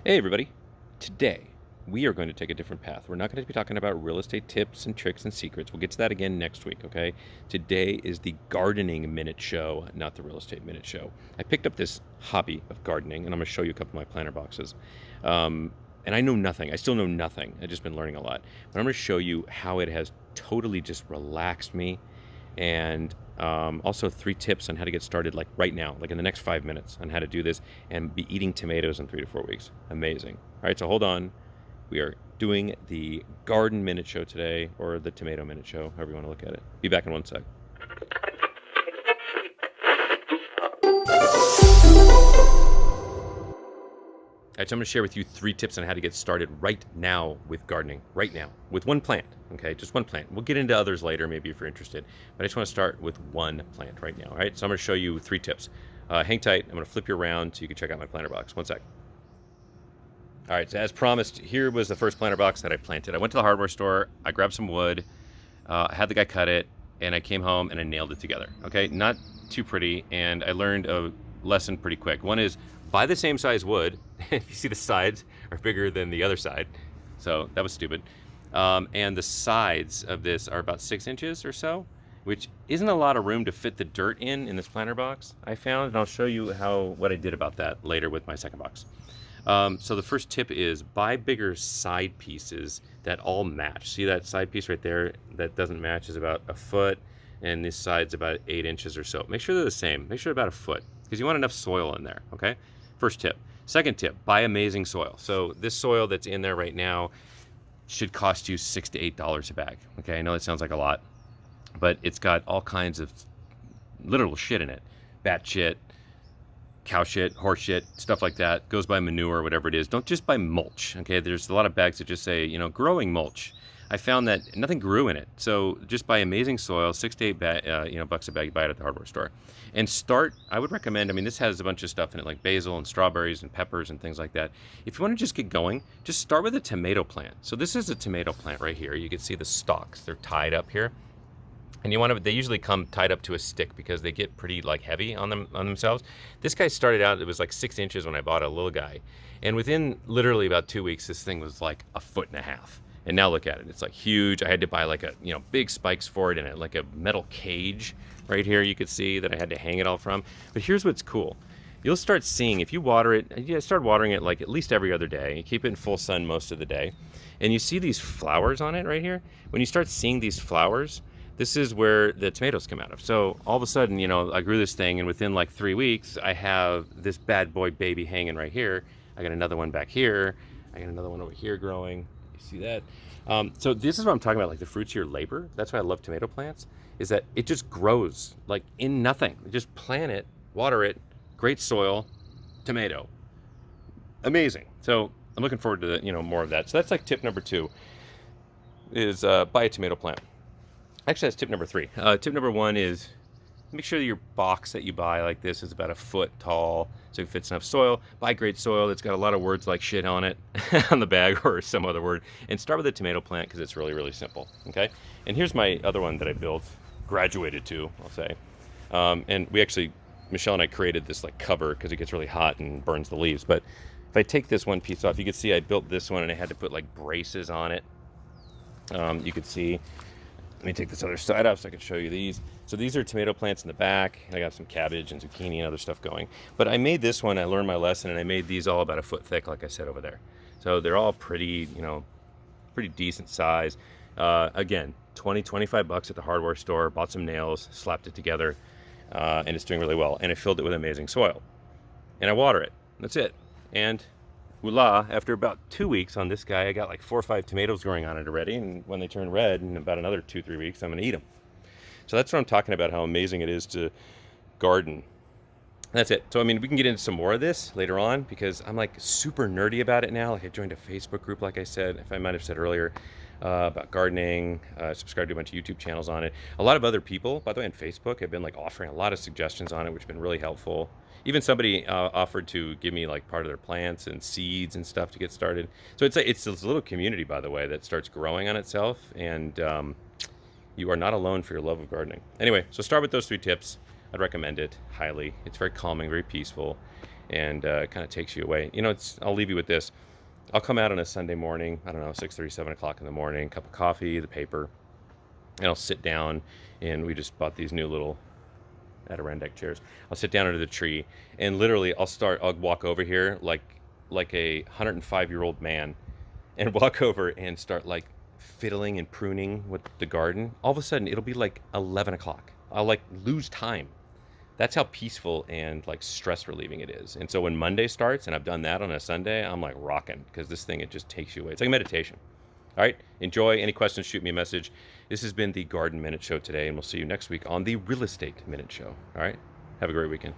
Hey everybody, today we are going to take a different path. We're not going to be talking about real estate tips and tricks and secrets. We'll get to that again next week, okay? Today is the gardening minute show, not the real estate minute show. I picked up this hobby of gardening and I'm going to show you a couple of my planter boxes. And I know nothing. I still know nothing. I've just been learning a lot. But I'm going to show you how it has totally just relaxed me, and also 3 tips on how to get started, like right now, like in the next 5 minutes, on how to do this and be eating tomatoes in 3 to 4 weeks. Amazing. All right, so hold on. We are doing the garden minute show today, or the tomato minute show, however you want to look at it. Be back in 1 sec. All right, so I'm going to share with you 3 tips on how to get started right now with gardening, right now, with one plant, okay? Just one plant. We'll get into others later, maybe, if you're interested, but I just want to start with one plant right now, all right? So I'm going to show you 3 tips. Hang tight. I'm going to flip you around so you can check out my planter box. 1 sec. All right, so as promised, here was the first planter box that I planted. I went to the hardware store, I grabbed some wood, I had the guy cut it, and I came home and I nailed it together, okay? Not too pretty, and I learned a lesson pretty quick. One is, buy the same size wood. If you see, the sides are bigger than the other side, so that was stupid. And the sides of this are about 6 inches or so, which isn't a lot of room to fit the dirt in this planter box, I found, and I'll show you what I did about that later with my second box. So the first tip is buy bigger side pieces that all match. See that side piece right there that doesn't match is about 1 foot, and this side's about 8 inches or so. Make sure they're the same. Make sure they're about 1 foot, because you want enough soil in there, okay? First tip. Second tip, buy amazing soil. So this soil that's in there right now should cost you $6 to $8 a bag, okay? I know that sounds like a lot, but it's got all kinds of literal shit in it. Bat shit, cow shit, horse shit, stuff like that. Goes by manure, whatever it is. Don't just buy mulch, okay? There's a lot of bags that just say, growing mulch. I found that nothing grew in it. So just buy amazing soil, 6 to 8 bucks a bag. You buy it at the hardware store. And start, I would recommend, this has a bunch of stuff in it, like basil and strawberries and peppers and things like that. If you want to just get going, just start with a tomato plant. So this is a tomato plant right here. You can see the stalks. They're tied up here. And they usually come tied up to a stick because they get pretty heavy on themselves. This guy started out, it was like 6 inches when I bought a little guy. And within literally about 2 weeks, this thing was like 1.5 feet. And now look at it, it's like huge. I had to buy big spikes for it, and like a metal cage right here you could see that I had to hang it all from. But here's what's cool. You'll start seeing, if you water it, you start watering it like at least every other day. You keep it in full sun most of the day. And you see these flowers on it right here. When you start seeing these flowers, this is where the tomatoes come out of. So all of a sudden, I grew this thing, and within like 3 weeks, I have this bad boy baby hanging right here. I got another one back here. I got another one over here growing. You see that? So this is what I'm talking about, like the fruits of your labor. That's why I love tomato plants, is that it just grows like in nothing. You just plant it, water it, great soil, tomato. Amazing. So I'm looking forward to more of that. So that's like tip number 2 is buy a tomato plant. Actually, that's tip number 3. Tip number 1 is make sure that your box that you buy like this is about 1 foot tall, so it fits enough soil. Buy great soil that's got a lot of words like shit on it on the bag or some other word. And start with a tomato plant because it's really, really simple, okay? And here's my other one that I built, graduated to, I'll say. And we actually, Michelle and I created this cover because it gets really hot and burns the leaves. But if I take this one piece off, you can see I built this one and I had to put braces on it. You could see. Let me take this other side off so I can show you these. So these are tomato plants in the back. I got some cabbage and zucchini and other stuff going. But I made this one, I learned my lesson, and I made these all about 1 foot thick, like I said over there. So they're all pretty, pretty decent size. Again, 25 bucks at the hardware store. Bought some nails, slapped it together, and it's doing really well. And I filled it with amazing soil. And I water it. That's it. And voila, after about 2 weeks on this guy, I got 4 or 5 tomatoes growing on it already, and when they turn red in about another 2-3 weeks, I'm going to eat them. So that's what I'm talking about, how amazing it is to garden. That's it. So, we can get into some more of this later on because I'm super nerdy about it now. I joined a Facebook group, like I said, if I might have said earlier, about gardening, subscribed to a bunch of YouTube channels on it. A lot of other people, by the way, on Facebook have been offering a lot of suggestions on it, which have been really helpful. Even somebody offered to give me part of their plants and seeds and stuff to get started. So it's this little community, by the way, that starts growing on itself, and you are not alone for your love of gardening. Anyway, so start with those 3 tips. I'd recommend it highly. It's very calming, very peaceful, and kind of takes you away. You know, I'll leave you with this. I'll come out on a Sunday morning, I don't know, 6:30, 7 o'clock in the morning, cup of coffee, the paper, and I'll sit down, and we just bought these new little Adirondack chairs. I'll sit down under the tree, and literally I'll walk over here like a 105-year-old man, and walk over and start like fiddling and pruning with the garden. All of a sudden, it'll be like 11 o'clock. I'll like lose time. That's how peaceful and like stress relieving it is. And so when Monday starts and I've done that on a Sunday, I'm like rocking, because this thing, it just takes you away. It's like meditation. All right, enjoy. Any questions, shoot me a message. This has been the Garden Minute Show today, and we'll see you next week on the Real Estate Minute Show. All right, have a great weekend.